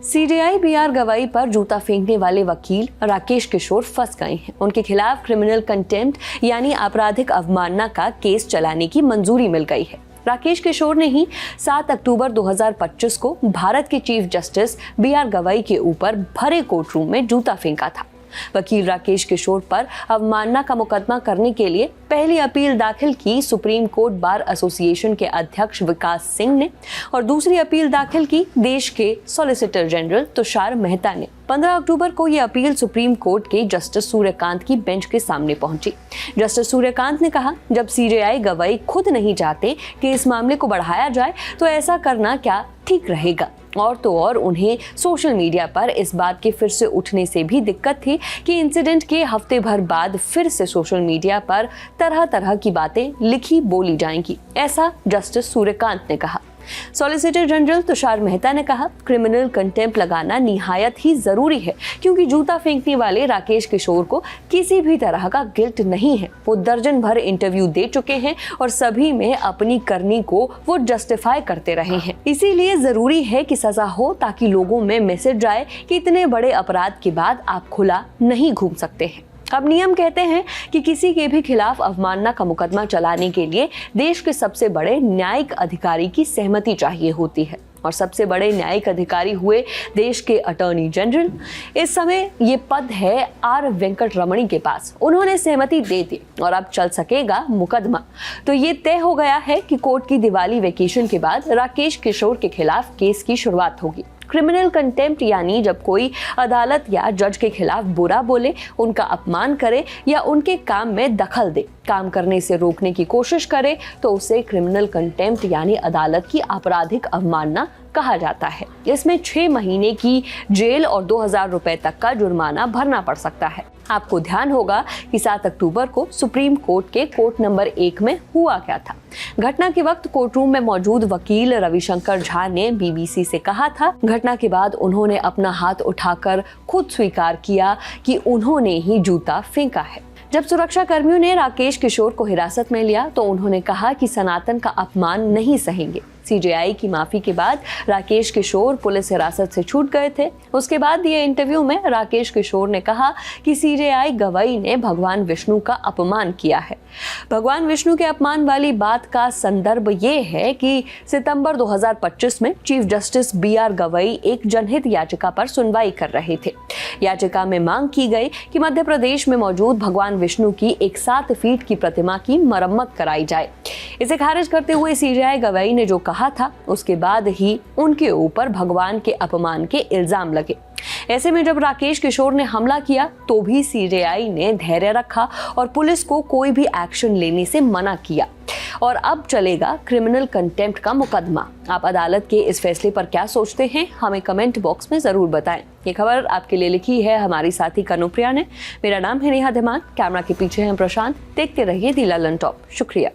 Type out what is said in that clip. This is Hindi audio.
सीजेआई बीआर गवाई पर जूता फेंकने वाले वकील राकेश किशोर फंस गए हैं। उनके खिलाफ क्रिमिनल कंटेम्प्ट यानी आपराधिक अवमानना का केस चलाने की मंजूरी मिल गई है। राकेश किशोर ने ही 7 अक्टूबर 2025 को भारत के चीफ जस्टिस बीआर गवाई के ऊपर भरे कोर्ट रूम में जूता फेंका था। वकील राकेश किशोर पर अवमानना का मुकदमा करने के लिए पहली अपील दाखिल की सुप्रीम कोर्ट बार एसोसिएशन के अध्यक्ष विकास सिंह ने और दूसरी अपील दाखिल की देश के सॉलिसिटर जनरल तुषार मेहता ने। 15 अक्टूबर को यह अपील सुप्रीम कोर्ट के जस्टिस सूर्यकांत की बेंच के सामने पहुंची। जस्टिस सूर्यकांत ने कहा, जब सीजेआई गवाई खुद नहीं चाहते कि इस मामले को बढ़ाया जाए तो ऐसा करना क्या ठीक रहेगा। और तो और उन्हें सोशल मीडिया पर इस बात के फिर से उठने से भी दिक्कत थी कि इंसिडेंट के हफ्ते भर बाद फिर से सोशल मीडिया पर तरह तरह की बातें लिखी बोली जाएंगी, ऐसा जस्टिस सूर्यकांत ने कहा। सॉलिसिटर जनरल तुषार मेहता ने कहा, क्रिमिनल कंटेम्प्ट लगाना निहायत ही जरूरी है क्योंकि जूता फेंकने वाले राकेश किशोर को किसी भी तरह का गिल्ट नहीं है। वो दर्जन भर इंटरव्यू दे चुके हैं और सभी में अपनी करनी को वो जस्टिफाई करते रहे हैं। इसीलिए जरूरी है कि सजा हो ताकि लोगों में मैसेज आए कि इतने बड़े अपराध के बाद आप खुला नहीं घूम सकते हैं। अब नियम कहते हैं कि किसी के भी खिलाफ अवमानना का मुकदमा चलाने के लिए देश के सबसे बड़े न्यायिक अधिकारी की सहमति चाहिए होती है और सबसे बड़े न्यायिक अधिकारी हुए देश के अटॉर्नी जनरल। इस समय ये पद है आर वेंकट रमणी के पास। उन्होंने सहमति दे दी और अब चल सकेगा मुकदमा। तो ये तय हो गया है कि कोर्ट की दिवाली वेकेशन के बाद राकेश किशोर के खिलाफ केस की शुरुआत होगी। क्रिमिनल कंटेम्प्ट यानी जब कोई अदालत या जज के खिलाफ बुरा बोले, उनका अपमान करे या उनके काम में दखल दे, काम करने से रोकने की कोशिश करे तो उसे क्रिमिनल कंटेम्प्ट यानी अदालत की आपराधिक अवमानना कहा जाता है। इसमें 6 महीने की जेल और 2000 रुपए तक का जुर्माना भरना पड़ सकता है। आपको ध्यान होगा कि 7 अक्टूबर को सुप्रीम कोर्ट के कोर्ट नंबर 1 में हुआ क्या था। घटना के वक्त कोर्ट रूम में मौजूद वकील रविशंकर झा ने बीबीसी से कहा था, घटना के बाद उन्होंने अपना हाथ उठाकर खुद स्वीकार किया कि उन्होंने ही जूता फेंका है। जब सुरक्षा कर्मियों ने राकेश किशोर को हिरासत में लिया तो उन्होंने कहा कि सनातन का अपमान नहीं सहेंगे। सीजेआई की माफी के बाद राकेश किशोर पुलिस हिरासत से छूट गए थे। उसके बाद दिए इंटरव्यू में राकेश किशोर ने कहा कि सीजेआई गवाई ने भगवान विष्णु का अपमान किया है। भगवान विष्णु के अपमान वाली बात का संदर्भ ये है कि सितंबर 2025 में चीफ जस्टिस बीआर गवाई एक जनहित याचिका पर सुनवाई कर रहे थे। याचिका में मांग की गई कि मध्य प्रदेश में मौजूद भगवान विष्णु की एक 7 फीट की प्रतिमा की मरम्मत कराई जाए। इसे खारिज करते हुए सीजेआई गवाई ने जो कहा था उसके बाद ही उनके ऊपर भगवान के अपमान के इल्जाम लगे। ऐसे में जब राकेश किशोर ने हमला किया तो भी सीजेआई ने धैर्य रखा और पुलिस को कोई भी एक्शन लेने से मना किया और अब चलेगा क्रिमिनल कंटेम्प्ट का मुकदमा। आप अदालत के इस फैसले पर क्या सोचते हैं, हमें कमेंट बॉक्स में जरूर बताएं। ये खबर आपके लिए लिखी है हमारी साथी कनुप्रिया ने। मेरा नाम है नेहा धीमान, कैमरा के पीछे है प्रशांत। देखते रहिए दी ललन टॉप। शुक्रिया।